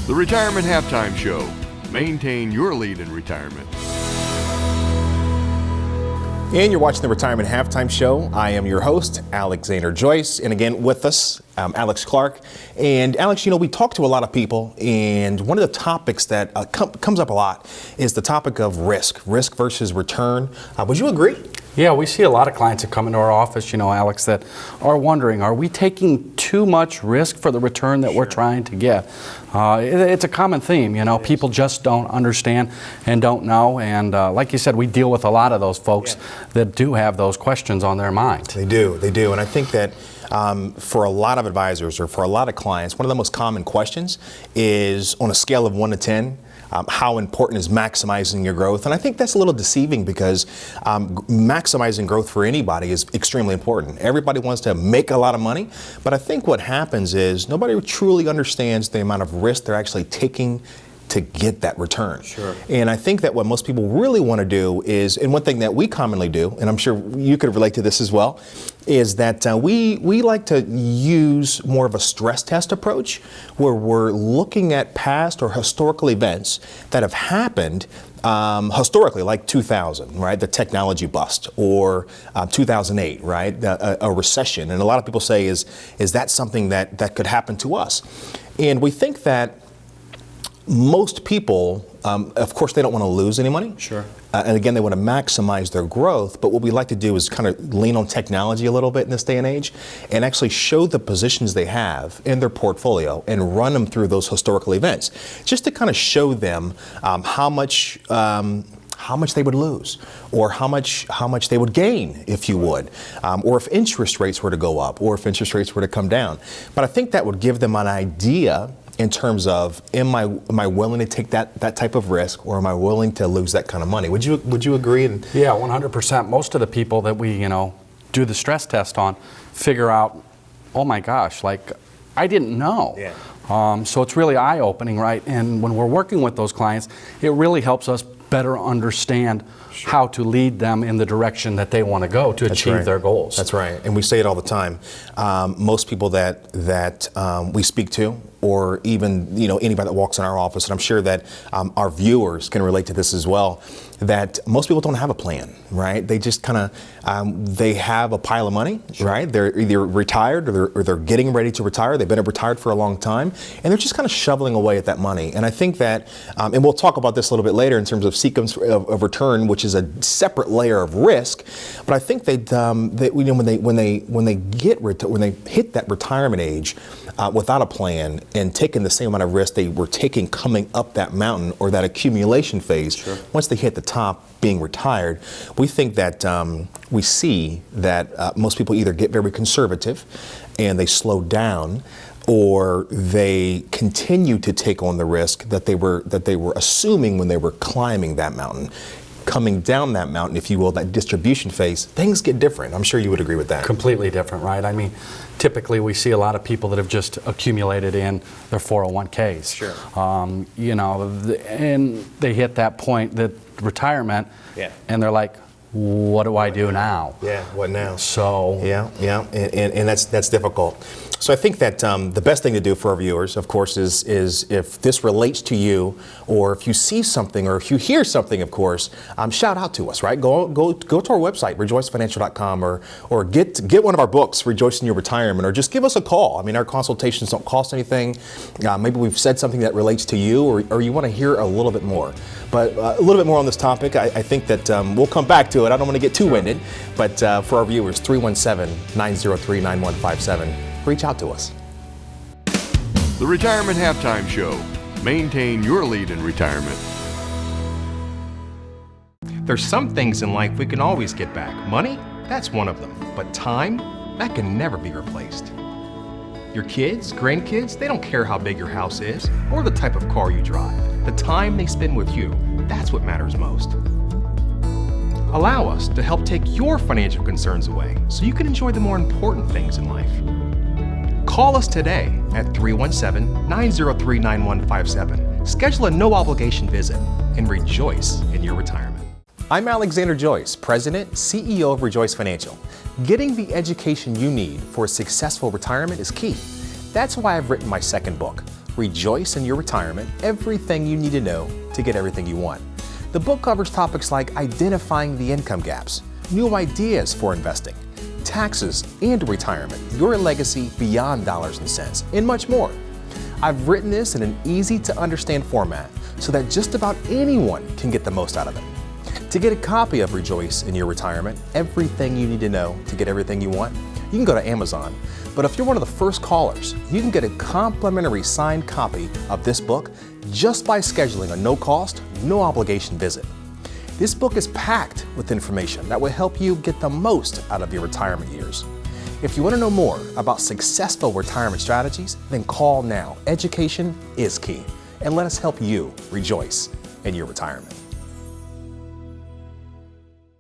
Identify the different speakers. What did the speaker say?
Speaker 1: The Retirement Halftime Show. Maintain your lead in retirement.
Speaker 2: And you're watching the Retirement Halftime Show. I am your host, Alexander Joyce. And again, with us, Alex Clark. And Alex, you know, we talk to a lot of people, and one of the topics that comes up a lot is the topic of risk versus return. Would you agree?
Speaker 3: Yeah, we see a lot of clients that come into our office, you know, Alex, that are wondering, are we taking too much risk for the return that we're trying to get? It's a common theme, you know, people just don't understand and don't know. And like you said, we deal with a lot of those folks that do have those questions on their mind. They do.
Speaker 2: And I think that for a lot of advisors or for a lot of clients, one of the most common questions is on a scale of 1 to 10, how important is maximizing your growth? And I think that's a little deceiving because maximizing growth for anybody is extremely important. Everybody wants to make a lot of money, but I think what happens is nobody truly understands the amount of risk they're actually taking to get that return.
Speaker 3: Sure.
Speaker 2: And I think that what most people really want to do is, and one thing that we commonly do, and I'm sure you could relate to this as well, is that we like to use more of a stress test approach where we're looking at past or historical events that have happened historically, like 2000, right? The technology bust, or 2008, right? A recession. And a lot of people say, is that something that could happen to us? And we think that most people, of course, they don't want to lose any money.
Speaker 3: Sure.
Speaker 2: And again, they want to maximize their growth. But what we like to do is kind of lean on technology a little bit in this day and age and actually show the positions they have in their portfolio and run them through those historical events, just to kind of show them how much they would lose, or how much they would gain, if you would, or if interest rates were to go up, or if interest rates were to come down. But I think that would give them an idea in terms of, am I willing to take that type of risk, or am I willing to lose that kind of money? Would you agree?
Speaker 3: Yeah, 100%. Most of the people that we do the stress test on figure out, oh my gosh, like I didn't know.
Speaker 2: Yeah.
Speaker 3: So it's really eye-opening, right? And when we're working with those clients, it really helps us better understand how to lead them in the direction that they want to go to achieve their goals.
Speaker 2: That's right, and we say it all the time. Most people that we speak to, or even anybody that walks in our office, and I'm sure that our viewers can relate to this as well, that most people don't have a plan, right? They just kind of they have a pile of money, right? They're either retired or they're getting ready to retire. They've been retired for a long time, and they're just kind of shoveling away at that money. And I think that, and we'll talk about this a little bit later in terms of sequence of return, which is a separate layer of risk. But I think when they hit that retirement age without a plan and taking the same amount of risk they were taking coming up that mountain or that accumulation phase, once they hit the top, being retired, we think that we see that most people either get very conservative and they slow down, or they continue to take on the risk that they were assuming when they were climbing that mountain. Coming down that mountain, if you will, that distribution phase, things get different. I'm sure you would agree with that.
Speaker 3: Completely different, right? I mean, typically we see a lot of people that have just accumulated in their 401ks.
Speaker 2: Sure.
Speaker 3: And they hit that point, that retirement, and they're like, what do I do now?
Speaker 2: Yeah, what now?
Speaker 3: So.
Speaker 2: Yeah, and that's difficult. So I think that the best thing to do for our viewers, of course, is if this relates to you, or if you see something, or if you hear something, of course, shout out to us, right? Go to our website, ReJoyceFinancial.com, or get one of our books, Rejoicing Your Retirement, or just give us a call. I mean, our consultations don't cost anything. Maybe we've said something that relates to you, or you want to hear a little bit more. But a little bit more on this topic. I think that we'll come back to it. I don't want to get too winded, but for our viewers, 317-903-9157. Reach out to us.
Speaker 1: The Retirement Halftime Show. Maintain your lead in retirement.
Speaker 2: There's some things in life we can always get back. Money, that's one of them. But time, that can never be replaced. Your kids, grandkids, they don't care how big your house is or the type of car you drive. The time they spend with you, that's what matters most. Allow us to help take your financial concerns away so you can enjoy the more important things in life. Call us today at 317-903-9157. Schedule a no-obligation visit and rejoice in your retirement. I'm Alexander Joyce, President, CEO of ReJoyce Financial. Getting the education you need for a successful retirement is key. That's why I've written my second book, Rejoice in Your Retirement, Everything You Need to Know to Get Everything You Want. The book covers topics like identifying the income gaps, new ideas for investing, taxes and retirement, your legacy beyond dollars and cents, and much more. I've written this in an easy-to-understand format so that just about anyone can get the most out of it. To get a copy of Rejoice in Your Retirement, Everything You Need to Know to Get Everything You Want, you can go to Amazon. But if you're one of the first callers, you can get a complimentary signed copy of this book just by scheduling a no-cost, no-obligation visit. This book is packed with information that will help you get the most out of your retirement years. If you want to know more about successful retirement strategies, then call now. Education is key. And let us help you rejoice in your retirement.